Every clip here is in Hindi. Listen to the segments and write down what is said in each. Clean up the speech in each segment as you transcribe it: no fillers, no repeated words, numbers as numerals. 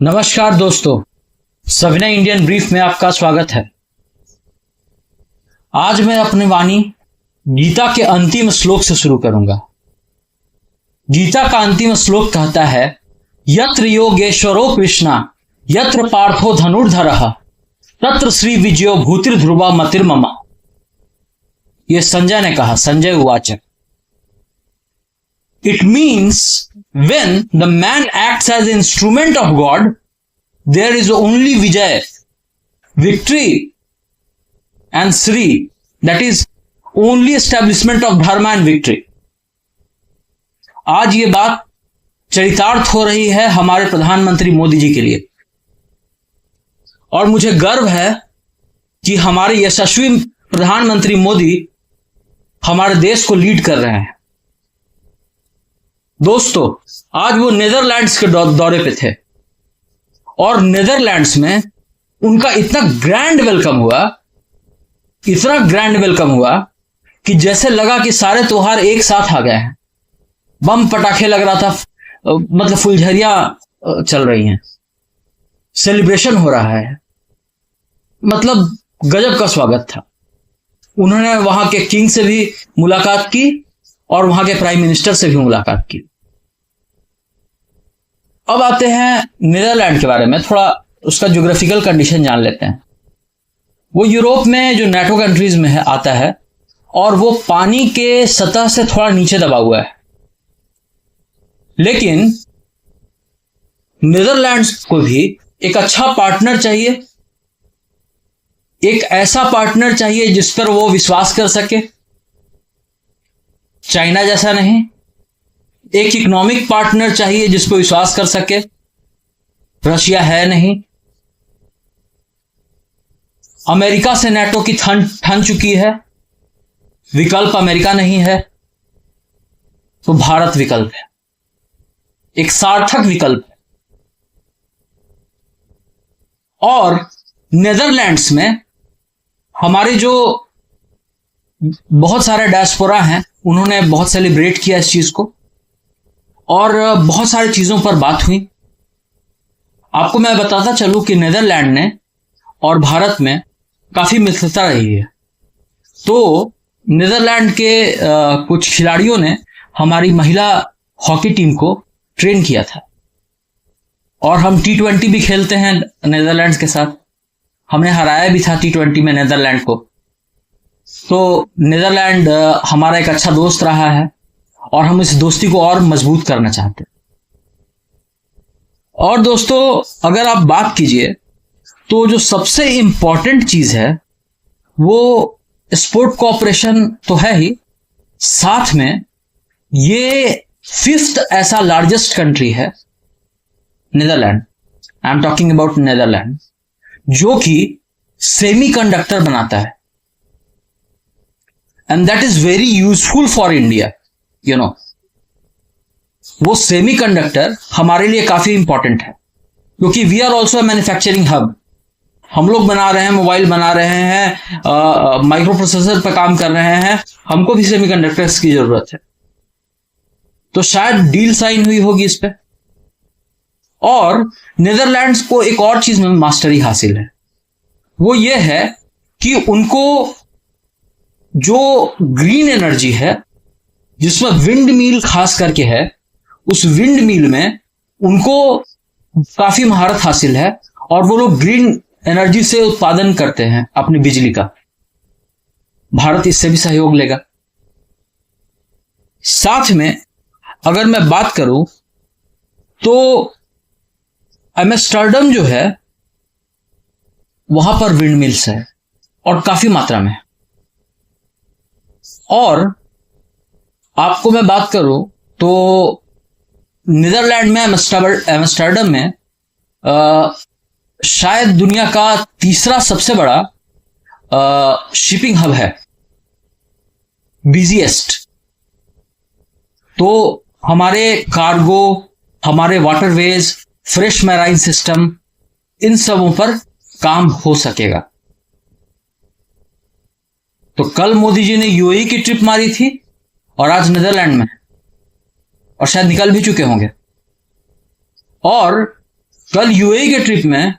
नमस्कार दोस्तों, सविनय इंडियन ब्रीफ में आपका स्वागत है। आज मैं अपनी वाणी गीता के अंतिम श्लोक से शुरू करूंगा। गीता का अंतिम श्लोक कहता है, यत्र योगेश्वरो कृष्णा यत्र पार्थो धनुर्धरः तत्र श्री विजयो भूतिर्ध्रुवा मतिर्मम। यह संजय ने कहा। संजय उवाच। It means when the man acts as instrument of God, there is only Vijay, victory, and Sri, that is only establishment of dharma and victory. आज ये बात चरितार्थ हो रही है हमारे प्रधानमंत्री मोदी जी के लिए, और मुझे गर्व है कि हमारे यशस्वी प्रधानमंत्री मोदी हमारे देश को लीड कर रहे हैं। दोस्तों, आज वो नीदरलैंड्स के दौरे पे थे और नीदरलैंड्स में उनका इतना ग्रैंड वेलकम हुआ कि जैसे लगा कि सारे त्योहार एक साथ आ गए हैं। बम पटाखे लग रहा था, मतलब फुलझड़ियां चल रही हैं, सेलिब्रेशन हो रहा है, मतलब गजब का स्वागत था। उन्होंने वहां के किंग से भी मुलाकात की और वहां के प्राइम मिनिस्टर से भी मुलाकात की। अब आते हैं नीदरलैंड के बारे में, थोड़ा उसका ज्योग्राफिकल कंडीशन जान लेते हैं। वो यूरोप में जो नाटो कंट्रीज में आता है और वो पानी के सतह से थोड़ा नीचे दबा हुआ है। लेकिन नीदरलैंड्स को भी एक अच्छा पार्टनर चाहिए, एक ऐसा पार्टनर चाहिए जिस पर वो विश्वास कर सके। चाइना जैसा नहीं, एक इकोनॉमिक पार्टनर चाहिए जिस पर विश्वास कर सके। रशिया है नहीं। अमेरिका से नाटो की ठन चुकी है, विकल्प अमेरिका नहीं है, तो भारत विकल्प है, एक सार्थक विकल्प है। और नीदरलैंड्स में हमारे जो बहुत सारे डायस्पोरा हैं, उन्होंने बहुत सेलिब्रेट किया इस चीज को और बहुत सारी चीजों पर बात हुई। आपको मैं बताता चलूं कि नीदरलैंड ने और भारत में काफी मित्रता रही है। तो नीदरलैंड के कुछ खिलाड़ियों ने हमारी महिला हॉकी टीम को ट्रेन किया था और हम T20 भी खेलते हैं नीदरलैंड के साथ। हमने हराया भी था T20 में नीदरलैंड को। तो नीदरलैंड हमारा एक अच्छा दोस्त रहा है और हम इस दोस्ती को और मजबूत करना चाहते हैं। और दोस्तों, अगर आप बात कीजिए तो जो सबसे इंपॉर्टेंट चीज है वो स्पोर्ट कोऑपरेशन तो है ही, साथ में ये 5th ऐसा लार्जेस्ट कंट्री है Netherland. I am talking about Netherland, जो कि सेमीकंडक्टर बनाता है। And that is very useful for India. You know, वो सेमीकंडक्टर हमारे लिए काफी इंपॉर्टेंट है क्योंकि we are also manufacturing hub. हम लोग बना रहे हैं, मोबाइल बना रहे हैं, माइक्रो प्रोसेसर पर काम कर रहे हैं, हमको भी सेमीकंडक्टर्स की जरूरत है। तो शायद डील साइन हुई होगी इस पे। और नीदरलैंड्स को एक और चीज में मास्टरी हासिल है, वो ये है कि उनको जो ग्रीन एनर्जी है, जिसमें विंड मिल खास करके है, उस विंड मिल में उनको काफी महारत हासिल है और वो लोग ग्रीन एनर्जी से उत्पादन करते हैं अपनी बिजली का। भारत इससे भी सहयोग लेगा। साथ में अगर मैं बात करूं तो एम्स्टर्डम जो है वहां पर विंड मिल्स है और काफी मात्रा में। और आपको मैं बात करूं तो नीदरलैंड में एम्स्टर्डम में शायद दुनिया का 3रा सबसे बड़ा शिपिंग हब है, बिजीएस्ट। तो हमारे कार्गो, हमारे वाटरवेज, फ्रेश मैराइन सिस्टम, इन सबों पर काम हो सकेगा। तो कल मोदी जी ने यूएई की ट्रिप मारी थी और आज नीदरलैंड में, और शायद निकल भी चुके होंगे। और कल यूएई के ट्रिप में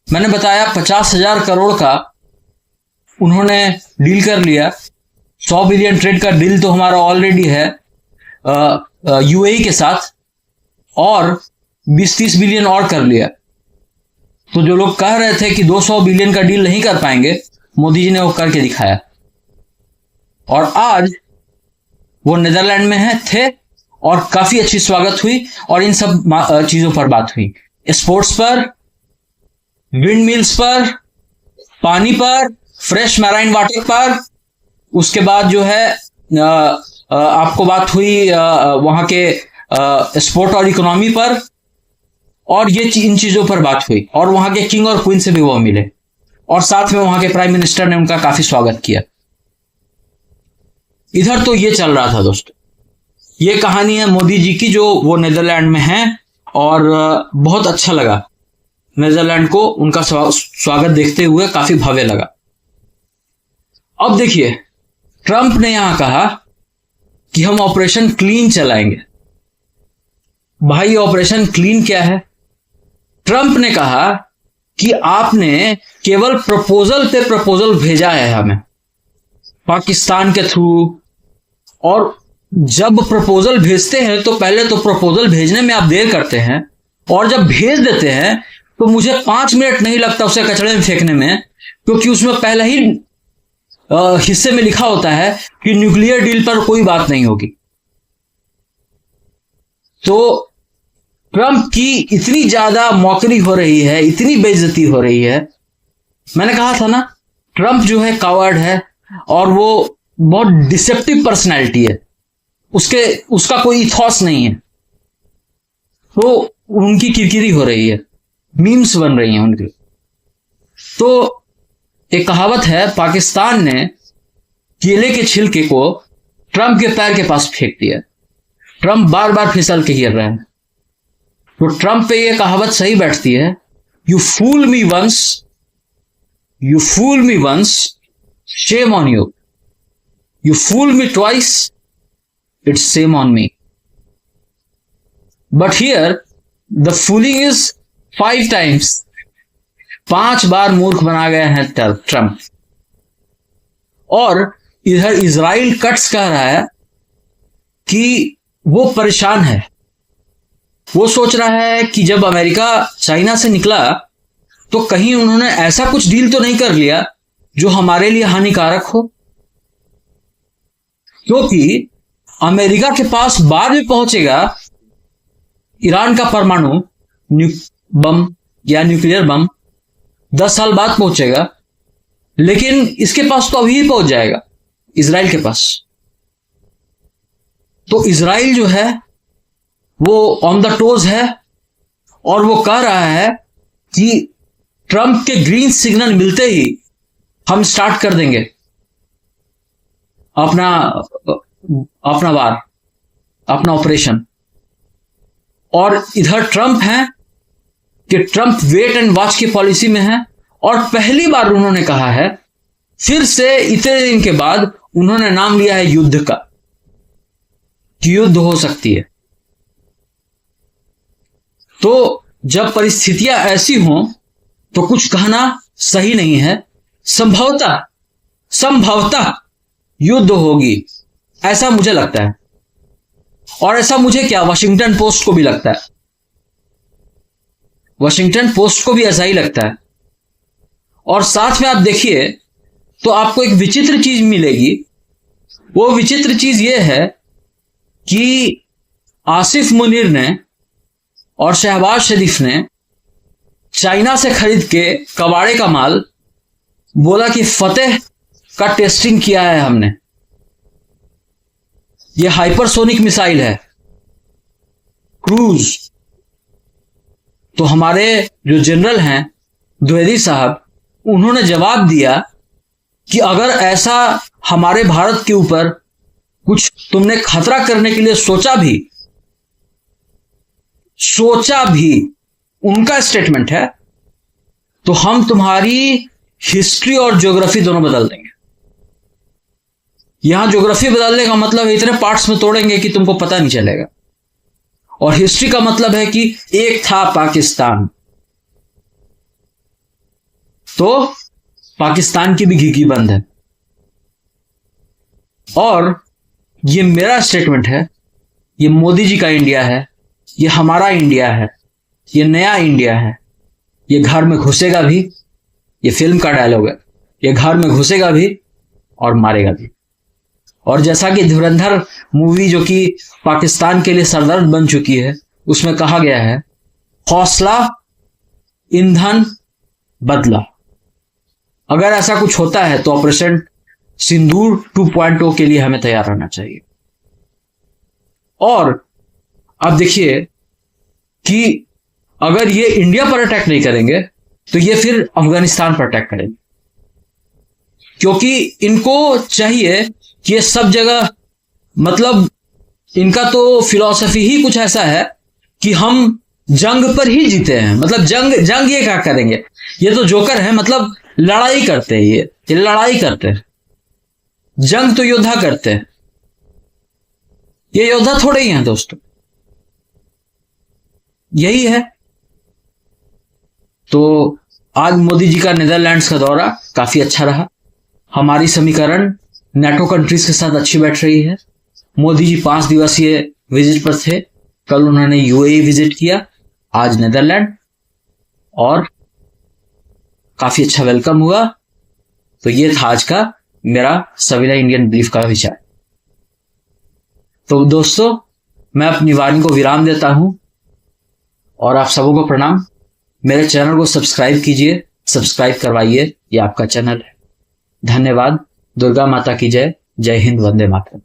मैंने बताया 50,000 करोड़ का उन्होंने डील कर लिया। 100 बिलियन ट्रेड का डील तो हमारा ऑलरेडी है यूएई के साथ, और 20-30 बिलियन और कर लिया। तो जो लोग कह रहे थे कि 200 बिलियन का डील नहीं कर पाएंगे, मोदी जी ने वो करके दिखाया। और आज वो नीदरलैंड में थे और काफी अच्छी स्वागत हुई और इन सब चीजों पर बात हुई, स्पोर्ट्स पर, विंड मिल्स पर, पानी पर, फ्रेश मैराइन वाटर पर। उसके बाद जो है आपको बात हुई वहां के स्पोर्ट और इकोनॉमी पर, और ये इन चीजों पर बात हुई। और वहां के किंग और क्वीन से भी वो मिले, और साथ में वहां के प्राइम मिनिस्टर ने उनका काफी स्वागत किया। इधर तो ये चल रहा था दोस्तों। ये कहानी है मोदी जी की, जो वो नीदरलैंड में हैं, और बहुत अच्छा लगा नीदरलैंड को उनका स्वागत देखते हुए, काफी भव्य लगा। अब देखिए, ट्रंप ने यहां कहा कि हम ऑपरेशन क्लीन चलाएंगे। भाई, ऑपरेशन क्लीन क्या है? ट्रंप ने कहा कि आपने केवल प्रपोजल पे प्रपोजल भेजा है हमें पाकिस्तान के थ्रू, और जब प्रपोजल भेजते हैं तो पहले तो प्रपोजल भेजने में आप देर करते हैं, और जब भेज देते हैं तो मुझे 5 मिनट नहीं लगता उसे कचड़े में फेंकने में, क्योंकि उसमें पहले ही हिस्से में लिखा होता है कि न्यूक्लियर डील पर कोई बात नहीं होगी। तो ट्रंप की इतनी ज्यादा मौकरी हो रही है, इतनी बेइज्जती हो रही है। मैंने कहा था ना, ट्रंप जो है कावर्ड है, और वो बहुत डिसेप्टिव पर्सनैलिटी है। उसका कोई इथॉस नहीं है। तो उनकी किरकिरी हो रही है, मीम्स बन रही हैं उनकी। तो एक कहावत है, पाकिस्तान ने केले के छिलके को ट्रंप के पैर के पास फेंक दिया। ट्रंप बार बार फिसल के गिर रहे हैं। तो ट्रंप पे ये कहावत सही बैठती है, you fool me once, shame on you. You fool me twice, it's shame on me. But here, the fooling is 5 times. 5 बार मूर्ख बना गए हैं ट्रंप। और इधर इजराइल कट्स कह रहा है कि वो परेशान है। वो सोच रहा है कि जब अमेरिका चाइना से निकला तो कहीं उन्होंने ऐसा कुछ डील तो नहीं कर लिया जो हमारे लिए हानिकारक हो, क्योंकि अमेरिका के पास बाद में पहुंचेगा ईरान का परमाणु बम या न्यूक्लियर बम, 10 साल बाद पहुंचेगा, लेकिन इसके पास तो अभी ही पहुंच जाएगा, इजराइल के पास। तो इजराइल जो है वो ऑन द टोज है, और वो कह रहा है कि ट्रंप के ग्रीन सिग्नल मिलते ही हम स्टार्ट कर देंगे अपना वार, अपना ऑपरेशन। और इधर ट्रंप है कि ट्रंप वेट एंड वॉच की पॉलिसी में है, और पहली बार उन्होंने कहा है, फिर से इतने दिन के बाद उन्होंने नाम लिया है युद्ध का, कि युद्ध हो सकती है। तो जब परिस्थितियां ऐसी हों तो कुछ कहना सही नहीं है। संभवतः युद्ध होगी, ऐसा मुझे लगता है। और ऐसा मुझे क्या, वॉशिंगटन पोस्ट को भी लगता है। वॉशिंगटन पोस्ट को भी ऐसा ही लगता है। और साथ में आप देखिए तो आपको एक विचित्र चीज मिलेगी। वो विचित्र चीज ये है कि आसिफ मुनीर ने और शहबाज शरीफ ने चाइना से खरीद के कबाड़े का माल बोला कि फतेह का टेस्टिंग किया है हमने। ये हाइपरसोनिक मिसाइल है, क्रूज। तो हमारे जो जनरल हैं द्विवेदी साहब, उन्होंने जवाब दिया कि अगर ऐसा हमारे भारत के ऊपर कुछ तुमने खतरा करने के लिए सोचा भी, उनका स्टेटमेंट है, तो हम तुम्हारी हिस्ट्री और ज्योग्राफी दोनों बदल देंगे। यहां ज्योग्राफी बदलने का मतलब इतने पार्ट्स में तोड़ेंगे कि तुमको पता नहीं चलेगा। और हिस्ट्री का मतलब है कि एक था पाकिस्तान, तो पाकिस्तान की भी घिघी बंद है। और ये मेरा स्टेटमेंट है, ये मोदी जी का इंडिया है, ये हमारा इंडिया है, ये नया इंडिया है। ये घर में घुसेगा भी, ये फिल्म का डायलॉग है, ये घर में घुसेगा भी और मारेगा भी। और जैसा कि धुरंधर मूवी जो कि पाकिस्तान के लिए सरदर्द बन चुकी है, उसमें कहा गया है, हौसला, ईंधन, बदला। अगर ऐसा कुछ होता है तो ऑपरेशन सिंदूर 2.0 के लिए हमें तैयार रहना चाहिए। और अब देखिए कि अगर ये इंडिया पर अटैक नहीं करेंगे तो ये फिर अफगानिस्तान पर अटैक करेंगे, क्योंकि इनको चाहिए कि ये सब जगह, मतलब इनका तो फिलॉसफी ही कुछ ऐसा है कि हम जंग पर ही जीते हैं। मतलब जंग ये क्या करेंगे, ये तो जोकर है, मतलब लड़ाई करते हैं, ये लड़ाई करते हैं, जंग तो योद्धा करते हैं, ये योद्धा थोड़े ही हैं दोस्तों, यही है। तो आज मोदी जी का नीदरलैंड्स का दौरा काफी अच्छा रहा। हमारी समीकरण नेटो कंट्रीज के साथ अच्छी बैठ रही है। मोदी जी 5 दिवसीय विजिट पर थे, कल उन्होंने यूएई विजिट किया, आज नीदरलैंड, और काफी अच्छा वेलकम हुआ। तो ये था आज का मेरा सविला इंडियन ब्रीफ का विचार। तो दोस्तों, मैं अपनी वाणी को विराम देता हूं और आप सबों को प्रणाम। मेरे चैनल को सब्सक्राइब कीजिए, सब्सक्राइब करवाइए, ये आपका चैनल है। धन्यवाद। दुर्गा माता की जय। जय हिंद, वंदे मातरम।